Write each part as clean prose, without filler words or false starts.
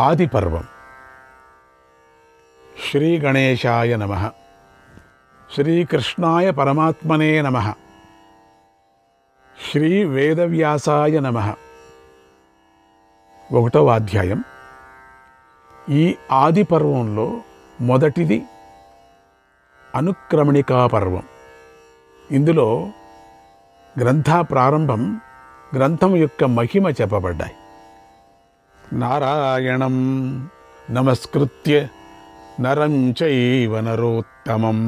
ఆదిపర్వం. శ్రీ గణేశాయ నమః. శ్రీకృష్ణాయ పరమాత్మనే నమః. శ్రీ వేదవ్యాసాయ నమః. 1వ అధ్యాయం. ఈ ఆదిపర్వంలో మొదటిది అనుక్రమణికా పర్వం. ఇందులో గ్రంథ ప్రారంభం, గ్రంథం యొక్క మహిమ చెప్పబడ్డాయి. నారాయణం నమస్కృత్య నరం చైవ నరోత్తమం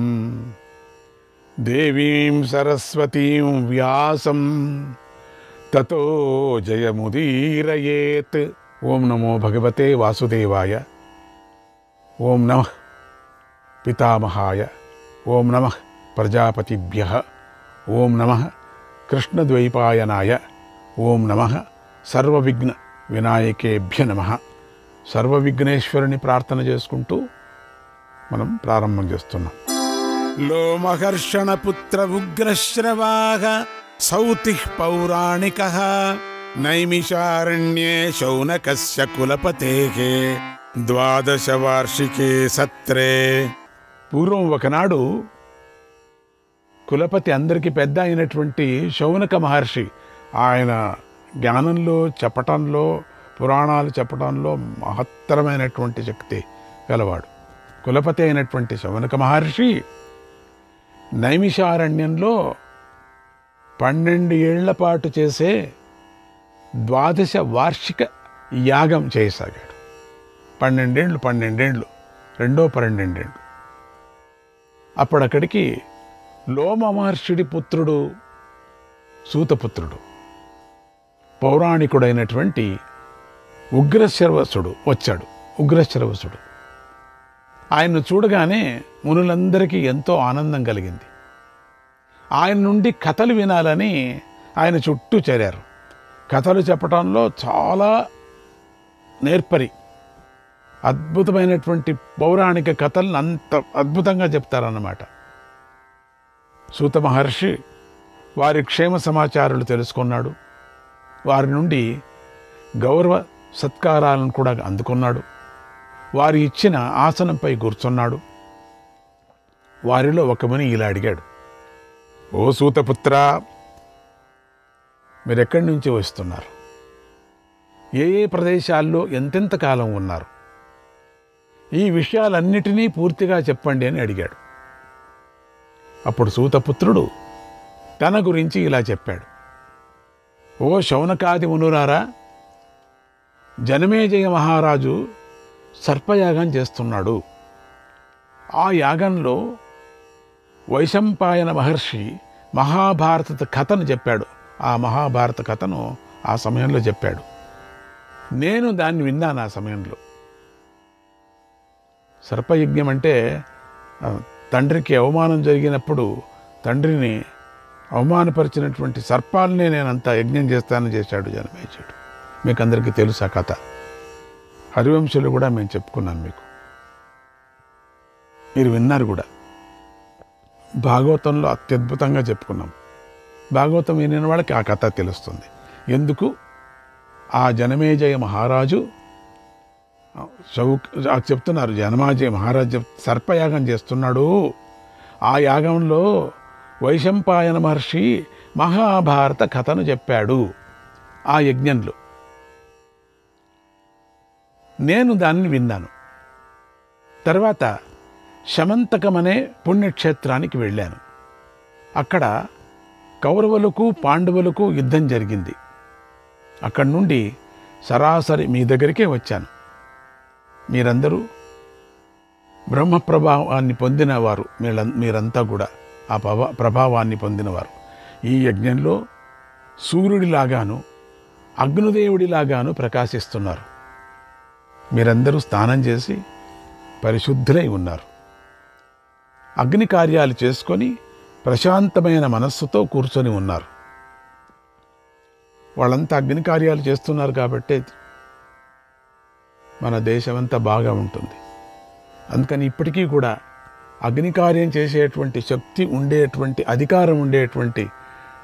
దేవీం సరస్వతీం వ్యాసం తతో జయముదీరయేత్. ఓం నమో భగవతే వాసుదేవాయ. ఓం నమః పితామహాయ. ఓం నమః ప్రజాపతిభ్యః. ఓం నమః కృష్ణద్వైపాయనాయ. ఓం నమః సర్వవిఘ్న వినాయకేభ్య నమః. సర్వవిఘ్నేశ్వరుని ప్రార్థన చేసుకుంటూ మనం ప్రారంభం చేస్తున్నాం. లోమహర్షణ పుత్ర ఉగ్రశ్రవాః సౌతిః పౌరాణికః నైమిషారణ్యే శౌనకస్య కులపతేః 12 వార్షికే సత్రే. పూర్వం ఒకనాడు కులపతి, అందరికీ పెద్ద అయినటువంటి శౌనక మహర్షి, ఆయన జ్ఞానంలో చెప్పటంలో, పురాణాలు చెప్పడంలో మహత్తరమైనటువంటి శక్తి గలవాడు. కులపతి అయినటువంటి శౌనక మహర్షి నైమిషారణ్యంలో 12 ఏళ్ల పాటు చేసే 12 వార్షిక యాగం చేయసాగాడు. 12 ఏళ్ళు, రెండో 12 ఏళ్ళు. అప్పుడక్కడికి లోమ మహర్షుడి పుత్రుడు సూతపుత్రుడు, పౌరాణికుడైనటువంటి ఉగ్రశ్రవసుడు వచ్చాడు. ఉగ్రశ్రవసుడు ఆయన్ను చూడగానే మునులందరికీ ఎంతో ఆనందం కలిగింది. ఆయన నుండి కథలు వినాలని ఆయన చుట్టూ చేరారు. కథలు చెప్పడంలో చాలా నేర్పరి, అద్భుతమైనటువంటి పౌరాణిక కథలను అంత అద్భుతంగా చెప్తారన్నమాట. సూత మహర్షి వారి క్షేమ సమాచారాలు తెలుసుకున్నాడు. వారి నుండి గౌరవ సత్కారాలను కూడా అందుకున్నాడు. వారు ఇచ్చిన ఆసనంపై కూర్చున్నాడు. వారిలో ఒక ముని ఇలా అడిగాడు, ఓ సూతపుత్ర, మీరెక్కడి నుంచి వస్తున్నారు? ఏ ఏ ప్రదేశాల్లో ఎంతెంత కాలం ఉన్నారు? ఈ విషయాలన్నిటినీ పూర్తిగా చెప్పండి అని అడిగాడు. అప్పుడు సూతపుత్రుడు తన గురించి ఇలా చెప్పాడు. ఓ శౌనకాది మునులారా, జనమేజయ మహారాజు సర్పయాగం చేస్తున్నాడు. ఆ యాగంలో వైశంపాయన మహర్షి మహాభారత కథను చెప్పాడు. ఆ మహాభారత కథను ఆ సమయంలో చెప్పాడు. నేను దాన్ని విన్నాను. ఆ సమయంలో సర్పయజ్ఞం అంటే తండ్రికి అవమానం జరిగినప్పుడు తండ్రిని అవమానపరిచినటువంటి సర్పాలనే నేనంతా యజ్ఞం చేస్తానని చేశాడు జనమేజయుడు. మీకు అందరికీ తెలుసు ఆ కథ. హరివంశులు కూడా మేము చెప్పుకున్నాను, మీకు మీరు విన్నారు కూడా. భాగవతంలో అత్యద్భుతంగా చెప్పుకున్నాం. భాగవతం వినిన వాళ్ళకి ఆ కథ తెలుస్తుంది. ఎందుకు ఆ జనమేజయ మహారాజు చెప్తున్నారు, జనమేజయ మహారాజు సర్పయాగం చేస్తున్నాడు. ఆ యాగంలో వైశంపాయన మహర్షి మహాభారత కథను చెప్పాడు. ఆ యజ్ఞంలో నేను దాన్ని విన్నాను. తర్వాత శమంతకమనే పుణ్యక్షేత్రానికి వెళ్ళాను. అక్కడ కౌరవులకు పాండవులకు యుద్ధం జరిగింది. అక్కడి నుండి సరాసరి మీ దగ్గరికే వచ్చాను. మీరందరూ బ్రహ్మ ప్రభావాన్ని పొందినవారు. మీరంతా కూడా ఆ ప్రభావాన్ని పొందినవారు. ఈ యజ్ఞంలో సూర్యుడిలాగాను అగ్నిదేవుడిలాగాను ప్రకాశిస్తున్నారు. మీరందరూ స్నానం చేసి పరిశుద్ధులై ఉన్నారు. అగ్ని కార్యాలు చేసుకొని ప్రశాంతమైన మనస్సుతో కూర్చొని ఉన్నారు. వాళ్ళంతా అగ్ని కార్యాలు చేస్తున్నారు కాబట్టి మన దేశమంతా బాగా ఉంటుంది. అందుకని ఇప్పటికీ కూడా అగ్నికార్యం చేసేటువంటి శక్తి ఉండేటువంటి, అధికారం ఉండేటువంటి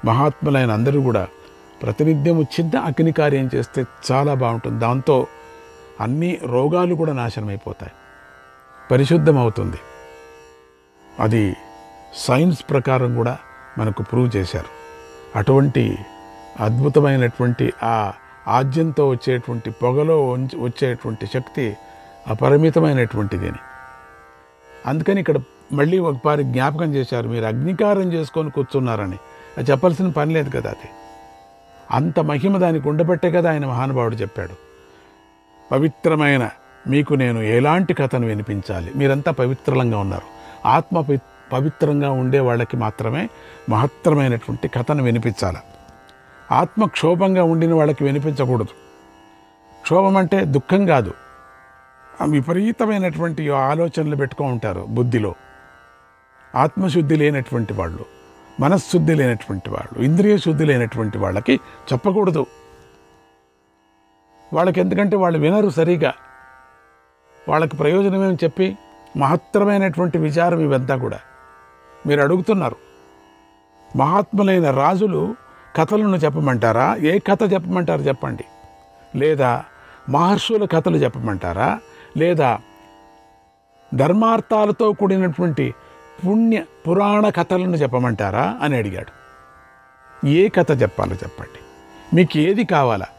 మహాత్ములైన అందరూ కూడా ప్రతినిత్యము చిన్న అగ్నికార్యం చేస్తే చాలా బాగుంటుంది. దాంతో అన్ని రోగాలు కూడా నాశనమైపోతాయి, పరిశుద్ధమవుతుంది. అది సైన్స్ ప్రకారం కూడా మనకు ప్రూవ్ చేశారు. అటువంటి అద్భుతమైనటువంటి ఆ ఆజ్యంతో వచ్చేటువంటి పొగలో వచ్చేటువంటి శక్తి అపరిమితమైనటువంటిది అని. అందుకని ఇక్కడ మళ్ళీ ఒకసారి జ్ఞాపకం చేశారు, మీరు అగ్నికారం చేసుకొని కూర్చున్నారని. అది చెప్పాల్సిన పని లేదు కదా, అది అంత మహిమ దానికి ఉండబట్టే కదా ఆయన మహానుభావుడు చెప్పాడు, పవిత్రమైన మీకు నేను ఎలాంటి కథను వినిపించాలి. మీరంతా పవిత్రంగా ఉన్నారు. ఆత్మ పవిత్రంగా ఉండే వాళ్ళకి మాత్రమే మహత్తరమైనటువంటి కథను వినిపించాలి. ఆత్మ క్షోభంగా ఉండిన వాళ్ళకి వినిపించకూడదు. క్షోభం అంటే దుఃఖం కాదు, విపరీతమైనటువంటి ఆలోచనలు పెట్టుకో ఉంటారు బుద్ధిలో. ఆత్మశుద్ధి లేనటువంటి వాళ్ళు, మనశ్శుద్ధి లేనటువంటి వాళ్ళు, ఇంద్రియ శుద్ధి లేనటువంటి వాళ్ళకి చెప్పకూడదు. వాళ్ళకి ఎందుకంటే వాళ్ళు వినరు సరిగా. వాళ్ళకి ప్రయోజనమేమి చెప్పి? మహత్తరమైనటువంటి విచారం ఇవంతా కూడా. మీరు అడుగుతున్నారు, మహాత్ములైన రాజులు కథలను చెప్పమంటారా? ఏ కథ చెప్పమంటారు చెప్పండి. లేదా మహర్షుల కథలు చెప్పమంటారా? లేదా ధర్మార్థాలతో కూడినటువంటి పుణ్య పురాణ కథలను చెప్పమంటారా అని అడిగాడు. ఏ కథ చెప్పాలో చెప్పండి, మీకు ఏది కావాలా?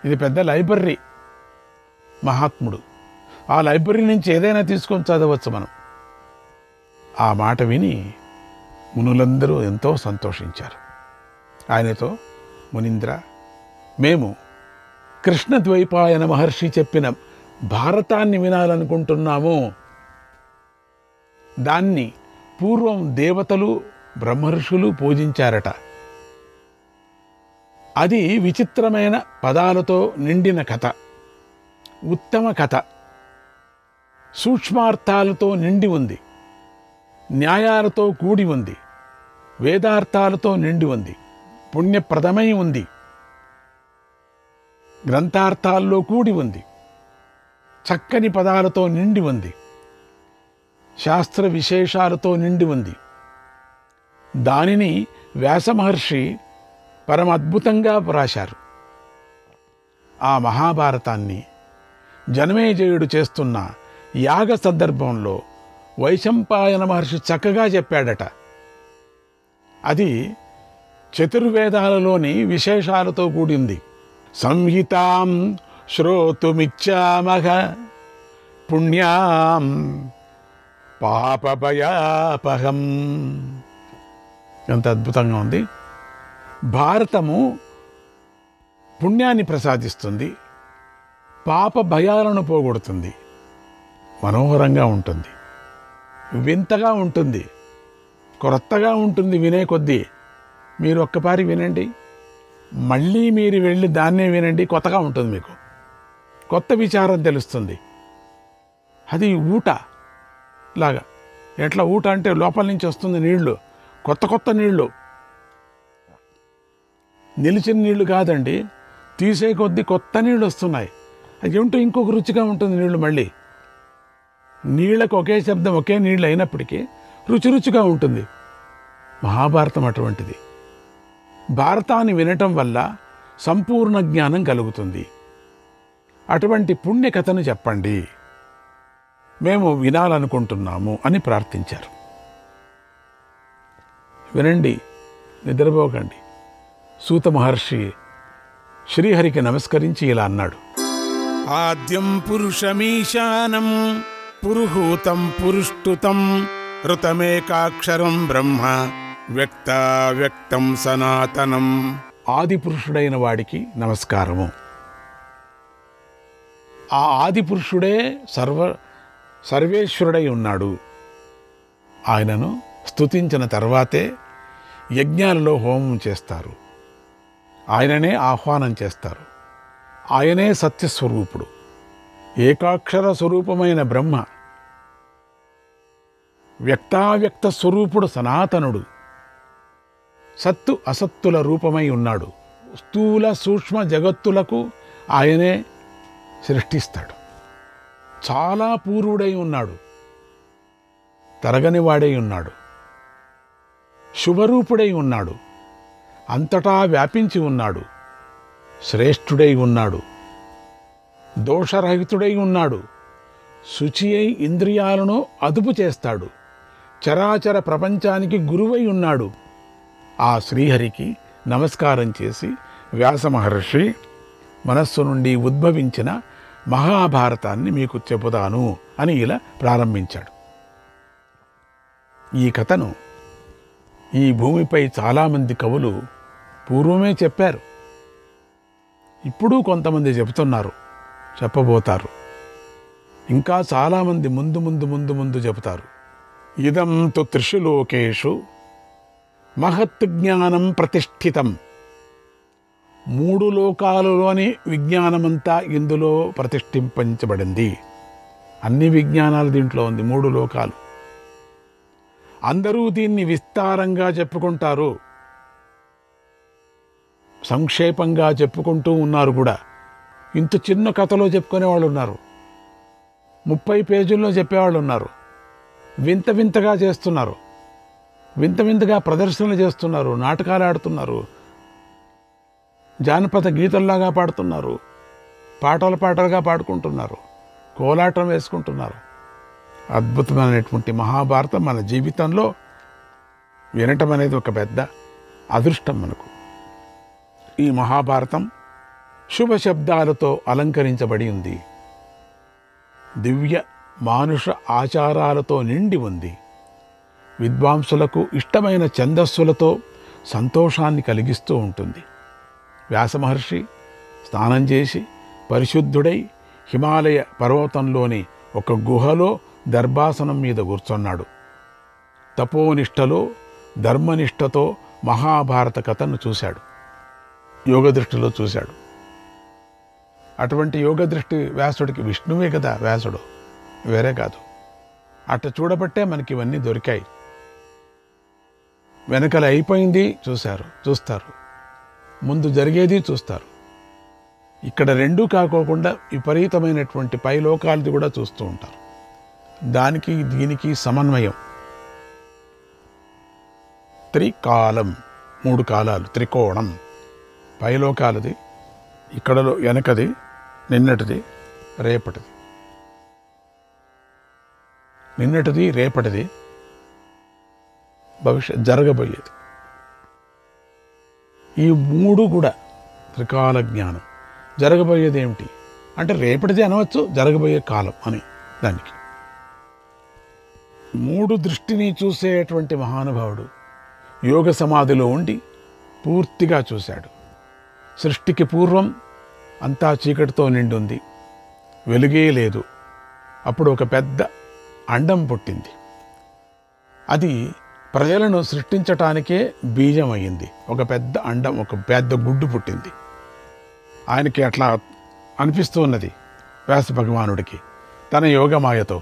ఇది పెద్ద లైబ్రరీ, మహాత్ముడు. ఆ లైబ్రరీ నుంచి ఏదైనా తీసుకొని చదవచ్చు మనం. ఆ మాట విని మునులందరూ ఎంతో సంతోషించారు. ఆయనతో, మునీంద్ర, మేము కృష్ణద్వైపాయన మహర్షి చెప్పిన భారతాన్ని వినాలనుకుంటున్నాము. దాన్ని పూర్వం దేవతలు బ్రహ్మర్షులు పూజించారట. అది విచిత్రమైన పదాలతో నిండిన కథ, ఉత్తమ కథ, సూక్ష్మార్థాలతో నిండి ఉంది, న్యాయాలతో కూడి ఉంది, వేదార్థాలతో నిండి ఉంది, పుణ్యప్రదమై ఉంది, గ్రంథార్థాల్లో కూడి ఉంది, చక్కని పదాలతో నిండి ఉంది, శాస్త్ర విశేషాలతో నిండి ఉంది. దానిని వ్యాసమహర్షి పరమద్భుతంగా రాశారు. ఆ మహాభారతాన్ని జనమేజయుడు చేస్తున్న యాగ సందర్భంలో వైశంపాయన మహర్షి చక్కగా చెప్పాడట. అది చతుర్వేదాలలోని విశేషాలతో కూడింది. సంహితాం శ్రోతుమిచ్చామః పుణ్యాం పాపభయాపహం. ఎంత అద్భుతంగా ఉంది. భారతము పుణ్యాన్ని ప్రసాదిస్తుంది, పాప భయాలను పోగొడుతుంది, మనోహరంగా ఉంటుంది, వింతగా ఉంటుంది, కొత్తగా ఉంటుంది. వినే కొద్దీ మీరు ఒక్కపారి వినండి, మళ్ళీ మీరు వెళ్ళి దాన్నే వినండి, కొత్తగా ఉంటుంది, మీకు కొత్త విచారం తెలుస్తుంది. అది ఊట లాగా. ఎట్లా ఊట అంటే లోపల నుంచి వస్తుంది నీళ్లు, కొత్త కొత్త నీళ్లు, నిలిచిన నీళ్లు కాదండి, తీసే కొద్దీ కొత్త నీళ్ళు వస్తున్నాయి. అది ఏమిటో ఇంకొక రుచిగా ఉంటుంది నీళ్లు. మళ్ళీ నీళ్లకు ఒకే శబ్దం, ఒకే నీళ్ళు అయినప్పటికీ రుచిగా ఉంటుంది. మహాభారతం అటువంటిది. భారతాన్ని వినటం వల్ల సంపూర్ణ జ్ఞానం కలుగుతుంది. అటువంటి పుణ్యకథను చెప్పండి, మేము వినాలనుకుంటున్నాము అని ప్రార్థించారు. వినండి, నిద్రపోకండి. సూత మహర్షి శ్రీహరికి నమస్కరించి ఇలా అన్నాడు: ఆద్యం పురుషమీశానం పురుహూతం పురుష్టుతం ఋతమేకాక్షరం బ్రహ్మ వ్యక్తం సనాతనం. ఆది పురుషుడైన వాడికి నమస్కారము. ఆ ఆది పురుషుడే సర్వేశ్వరుడై ఉన్నాడు. ఆయనను స్తుతించిన తర్వాతే యజ్ఞాలలో హోమం చేస్తారు, ఆయననే ఆహ్వానం చేస్తారు. ఆయనే సత్యస్వరూపుడు, ఏకాక్షర స్వరూపమైన బ్రహ్మ, వ్యక్తావ్యక్త స్వరూపుడు సనాతనుడు, సత్తు అసత్తుల రూపమై ఉన్నాడు. స్థూల సూక్ష్మ జగత్తులకు ఆయనే సృష్టిస్తాడు. చాలా పూర్వుడై ఉన్నాడు. తరగనివాడై ఉన్నాడు, శుభరూపుడై ఉన్నాడు, అంతటా వ్యాపించి ఉన్నాడు, శ్రేష్ఠుడై ఉన్నాడు, దోషరహితుడై ఉన్నాడు, శుచి అయి ఇంద్రియాలను అదుపు చేస్తాడు, చరాచర ప్రపంచానికి గురువై ఉన్నాడు. ఆ శ్రీహరికి నమస్కారం చేసి వ్యాస మహర్షి మనస్సు నుండి ఉద్భవించిన మహాభారతాన్ని మీకు చెబుతాను అని ఇలా ప్రారంభించాడు. ఈ కథను ఈ భూమిపై చాలామంది కవులు పూర్వమే చెప్పారు. ఇప్పుడు కొంతమంది చెబుతున్నారు, చెప్పబోతారు. ఇంకా చాలామంది ముందు ముందు ముందు ముందు చెబుతారు. ఇదం తు త్రిషు లోకేషు మహత్ జ్ఞానం ప్రతిష్ఠితం. 3 లోకాలలోని విజ్ఞానమంతా ఇందులో ప్రతిష్ఠింపబడింది. అన్ని విజ్ఞానాలు దీంట్లో ఉంది. 3 లోకాలు. అందరూ దీన్ని విస్తారంగా చెప్పుకుంటారు, సంక్షేపంగా చెప్పుకుంటూ ఉన్నారు కూడా. ఇంత చిన్న కథలో చెప్పుకునేవాళ్ళు ఉన్నారు, 30 పేజీల్లో చెప్పేవాళ్ళు ఉన్నారు. వింత వింతగా చేస్తున్నారు, వింత వింతగా ప్రదర్శనలు చేస్తున్నారు, నాటకాలు ఆడుతున్నారు, జానపద గీతల్లాగా పాడుతున్నారు, పాటలుగా పాడుకుంటున్నారు, కోలాటం వేసుకుంటున్నారు. అద్భుతమైనటువంటి మహాభారతం మన జీవితంలో వినటం అనేది ఒక పెద్ద అదృష్టం మనకు. ఈ మహాభారతం శుభ శబ్దాలతో అలంకరించబడి ఉంది. దివ్య మానుష ఆచారాలతో నిండి ఉంది. విద్వాంసులకు ఇష్టమైన ఛందస్సులతో సంతోషాన్ని కలిగిస్తూ ఉంటుంది. వ్యాసమహర్షి స్నానం చేసి పరిశుద్ధుడై హిమాలయ పర్వతంలోని ఒక గుహలో దర్భాసనం మీద కూర్చున్నాడు. తపోనిష్టలో ధర్మనిష్టతో మహాభారత కథను చూశాడు, యోగదృష్టిలో చూశాడు. అటువంటి యోగదృష్టి వ్యాసుడికి, విష్ణువే కదా వ్యాసుడు, వేరే కాదు. అట్ట చూడబట్టే మనకి ఇవన్నీ దొరికాయి. వెనకల అయిపోయింది చూస్తారు, ముందు జరిగేది చూస్తారు. ఇక్కడ రెండూ కాకోకుండా విపరీతమైనటువంటి పై లోకాలది కూడా చూస్తూ ఉంటారు. దానికి దీనికి సమన్వయం. త్రికాలం, 3 కాలాలు, త్రికోణం. పైలోకాలది, ఇక్కడలో వెనకది, నిన్నటిది, రేపటిది. నిన్నటిది, రేపటిది, భవిష్యత్ జరగబోయేది. ఈ 3 కూడా త్రికాల జ్ఞానం. జరగబోయేది ఏమిటి అంటే రేపటిది అనవచ్చు, జరగబోయే కాలం అని. దానికి 3 దృష్టిని చూసేటువంటి మహానుభావుడు యోగ సమాధిలో ఉండి పూర్తిగా చూశాడు. సృష్టికి పూర్వం అంతా చీకటితో నిండుంది, వెలుగే లేదు. అప్పుడు ఒక పెద్ద అండం పుట్టింది. అది ప్రజలను సృష్టించటానికే బీజం అయ్యింది. ఒక పెద్ద అండం, ఒక పెద్ద గుడ్డు పుట్టింది. ఆయనకి అట్లా అనిపిస్తూ ఉన్నది వ్యాస భగవానుడికి, తన యోగమాయతో,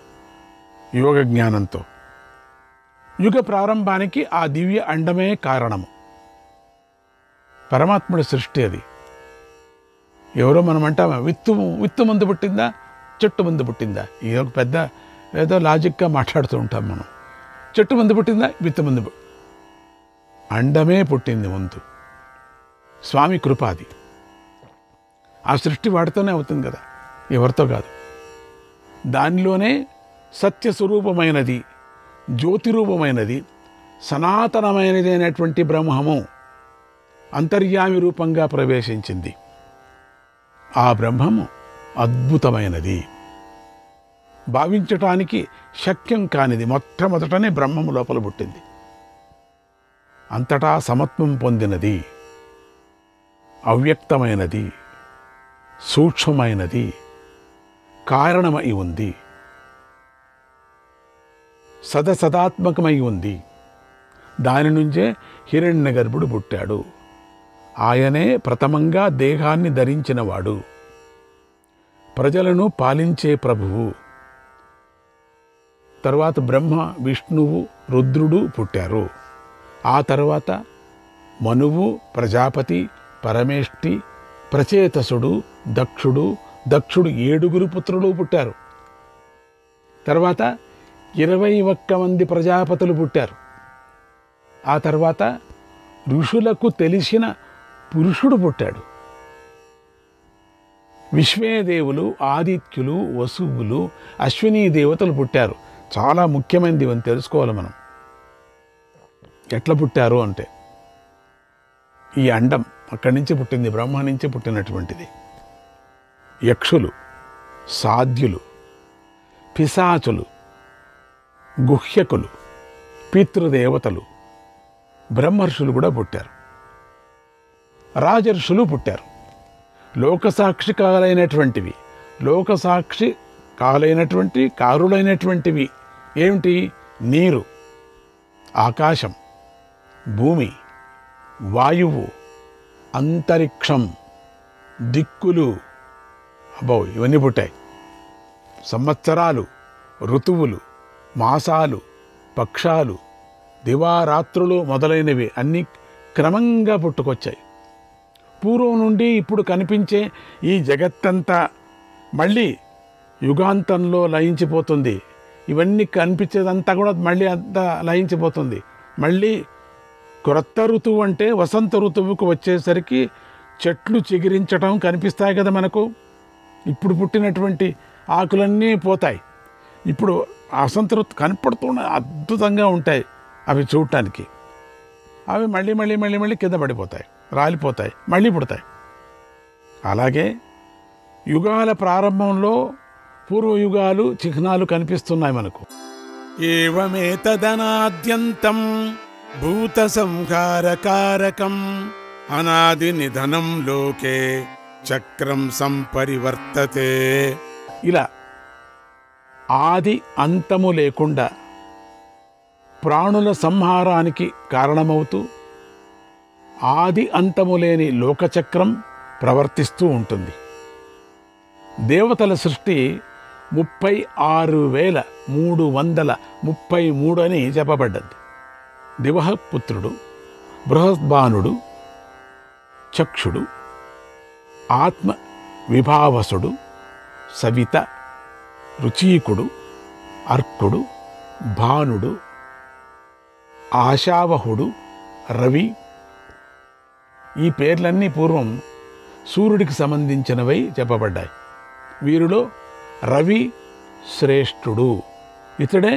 యోగ జ్ఞానంతో. యుగ ప్రారంభానికి ఆ దివ్య అండమే కారణము. పరమాత్ముడి సృష్టి అది. ఎవరో మనం అంటామా, విత్తు ముందు పుట్టిందా, చెట్టు ముందు పుట్టిందా? ఇది ఒక పెద్ద ఏదో లాజిక్గా మాట్లాడుతూ ఉంటాం మనం. చెట్టు ముందు పుట్టిందా, విత్తు ముందు? అండమే పుట్టింది ముందు. స్వామి కృప అది. ఆ సృష్టి వాడితోనే అవుతుంది కదా, ఎవరితో కాదు. దానిలోనే సత్యస్వరూపమైనది, జ్యోతిరూపమైనది, సనాతనమైనది అయినటువంటి బ్రహ్మము అంతర్యామి రూపంగా ప్రవేశించింది. ఆ బ్రహ్మము అద్భుతమైనది, భావించటానికి శక్యం కానిది. మొట్టమొదటనే బ్రహ్మము లోపల పుట్టింది. అంతటా సమత్వం పొందినది, అవ్యక్తమైనది, సూక్ష్మమైనది, కారణమై ఉంది, సదాత్మకమై ఉంది. దాని నుంచే హిరణ్యగర్భుడు పుట్టాడు. ఆయనే ప్రథమంగా దేహాన్ని ధరించినవాడు, ప్రజలను పాలించే ప్రభువు. తర్వాత బ్రహ్మ, విష్ణువు, రుద్రుడు పుట్టారు. ఆ తర్వాత మనువు, ప్రజాపతి, పరమేష్టి, ప్రచేతసుడు, దక్షుడు 7 పుత్రులు పుట్టారు. తర్వాత 21 మంది ప్రజాపతులు పుట్టారు. ఆ తర్వాత ఋషులకు తెలిసిన పురుషుడు పుట్టాడు. విశ్వేదేవులు, ఆదిత్యులు, వసువులు, అశ్వినీ దేవతలు పుట్టారు. చాలా ముఖ్యమైనది అని తెలుసుకోవాలి మనం. ఎట్లా పుట్టారు అంటే, ఈ అండం అక్కడి నుంచి పుట్టింది, బ్రహ్మ నుంచి పుట్టినటువంటిది. యక్షులు, సాధ్యులు, పిశాచులు, గుహ్యకులు, పితృదేవతలు, బ్రహ్మర్షులు కూడా పుట్టారు. రాజర్షులు పుట్టారు. లోకసాక్షి కాలైనటువంటివి, లోకసాక్షి కారులైనటువంటివి ఏమిటి? నీరు, ఆకాశం, భూమి, వాయువు, అంతరిక్షం, దిక్కులు, ఇవన్నీ పుట్టాయి. సంవత్సరాలు, ఋతువులు, మాసాలు, పక్షాలు, దివారాత్రులు మొదలైనవి అన్నీ క్రమంగా పుట్టుకొచ్చాయి. పూర్వం నుండి ఇప్పుడు కనిపించే ఈ జగత్తంతా మళ్ళీ యుగాంతంలో లయించిపోతుంది. ఇవన్నీ కనిపించేదంతా కూడా మళ్ళీ అంతా లయించిపోతుంది. మళ్ళీ క్రొత్త ఋతువు అంటే వసంత ఋతువుకు వచ్చేసరికి చెట్లు చిగురించడం కనిపిస్తాయి కదా మనకు. ఇప్పుడు పుట్టినటువంటి ఆకులన్నీ పోతాయి. ఇప్పుడు వసంత ఋతువు కనపడుతున్న అద్భుతంగా ఉంటాయి అవి చూడటానికి. అవి మళ్ళీ మళ్ళీ మళ్ళీ మళ్ళీ కింద పడిపోతాయి, రాలిపోతాయి, మళ్ళీ పుడతాయి. అలాగే యుగాల ప్రారంభంలో పూర్వయుగాలు చిహ్నాలు కనిపిస్తున్నాయి మనకు. ఏవమేతదనాద్యంతం భూత సంహారకారకం అనాది నిధనం లోకే చక్రం సంపరివర్తతే. ఇలా ఆది అంతము లేకుండా ప్రాణుల సంహారానికి కారణమవుతూ ఆది అంతము లేని లోకచక్రం ప్రవర్తిస్తూ ఉంటుంది. దేవతల సృష్టి 36,333 అని చెప్పబడ్డది. దివహపుత్రుడు, బృహద్బానుడు, చక్షుడు, ఆత్మ విభావసుడు, సవిత, రుచీకుడు, అర్కుడు, భానుడు, ఆశావహుడు, రవి. ఈ పేర్లన్నీ పూర్వం సూర్యుడికి సంబంధించినవై చెప్పబడ్డాయి. వీరిలో రవి శ్రేష్ఠుడు, ఇతడే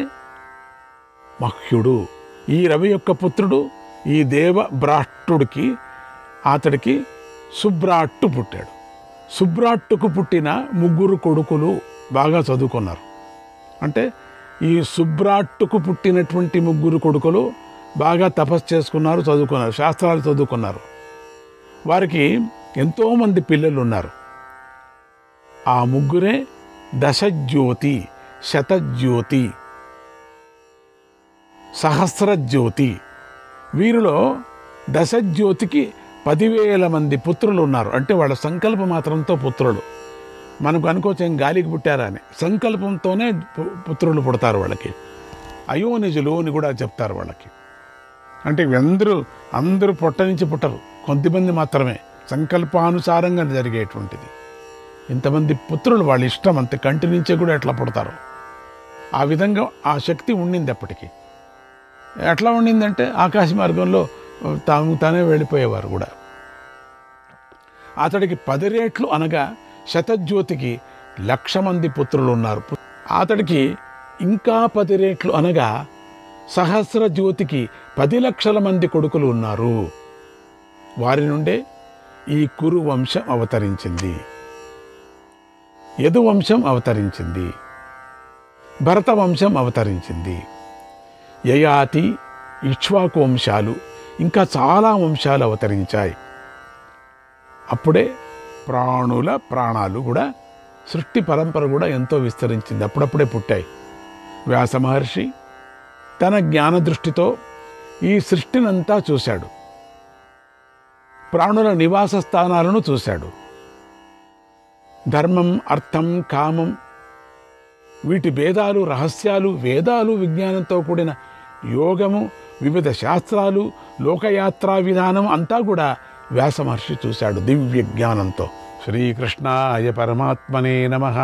మహ్యుడు. ఈ రవి యొక్క పుత్రుడు ఈ దేవబ్రాష్టుడికి, అతడికి సుబ్రాట్టు పుట్టాడు. సుబ్రాట్టుకు పుట్టిన 3 కొడుకులు బాగా చదువుకున్నారు. అంటే ఈ సుబ్రాట్టుకు పుట్టినటువంటి 3 కొడుకులు బాగా తపస్సు చేసుకున్నారు, చదువుకున్నారు, శాస్త్రాలు చదువుకున్నారు. వారికి ఎంతోమంది పిల్లలు ఉన్నారు. ఆ 3 దశజ్యోతి, శతజ్యోతి, సహస్రజ్యోతి. వీరిలో దశజ్యోతికి 10,000 మంది పుత్రులు ఉన్నారు. అంటే వాళ్ళ సంకల్ప మాత్రంతో పుత్రులు. మనకు అనుకోవచ్చేం గాలికి పుట్టారా అని. సంకల్పంతోనే పుత్రులు పుడతారు వాళ్ళకి. అయోనిజులు అని కూడా చెప్తారు వాళ్ళకి. అంటే అందరూ పొట్ట నుంచి పుట్టరు, కొద్దిమంది మాత్రమే సంకల్పానుసారంగా జరిగేటువంటిది. ఇంతమంది పుత్రులు వాళ్ళ ఇష్టం అంతే, కంటి నుంచే కూడా ఎట్లా పుడతారు. ఆ విధంగా ఆ శక్తి ఉండింది అప్పటికి. ఎట్లా ఉండిందంటే ఆకాశ మార్గంలో తానే వెళ్ళిపోయేవారు కూడా. అతడికి 10 రెట్లు అనగా శతజ్యోతికి 1,00,000 మంది పుత్రులు ఉన్నారు. అతడికి ఇంకా 10 రెట్లు అనగా సహస్రజ్యోతికి 10 లక్షల మంది కొడుకులు ఉన్నారు. వారి నుండే ఈ కురు వంశం అవతరించింది, యదు వంశం అవతరించింది, భరత వంశం అవతరించింది, యయాతి, ఇక్ష్వాకు వంశాలు, ఇంకా చాలా వంశాలు అవతరించాయి. అప్పుడే ప్రాణుల ప్రాణాలు కూడా, సృష్టి పరంపర కూడా ఎంతో విస్తరించింది. అప్పుడప్పుడే పుట్టాయి. వ్యాస మహర్షి తన జ్ఞాన దృష్టితో ఈ సృష్టినంతా చూశాడు. ప్రాణుల నివాస స్థానాలను చూశాడు. ధర్మం, అర్థం, కామం, వీటి భేదాలు, రహస్యాలు, వేదాలు, విజ్ఞానంతో కూడిన యోగము, వివిధ శాస్త్రాలు, లోకయాత్రా విధానం అంతా కూడా వ్యాస మహర్షి చూశాడు దివ్య జ్ఞానంతో. శ్రీకృష్ణాయ పరమాత్మనే నమః.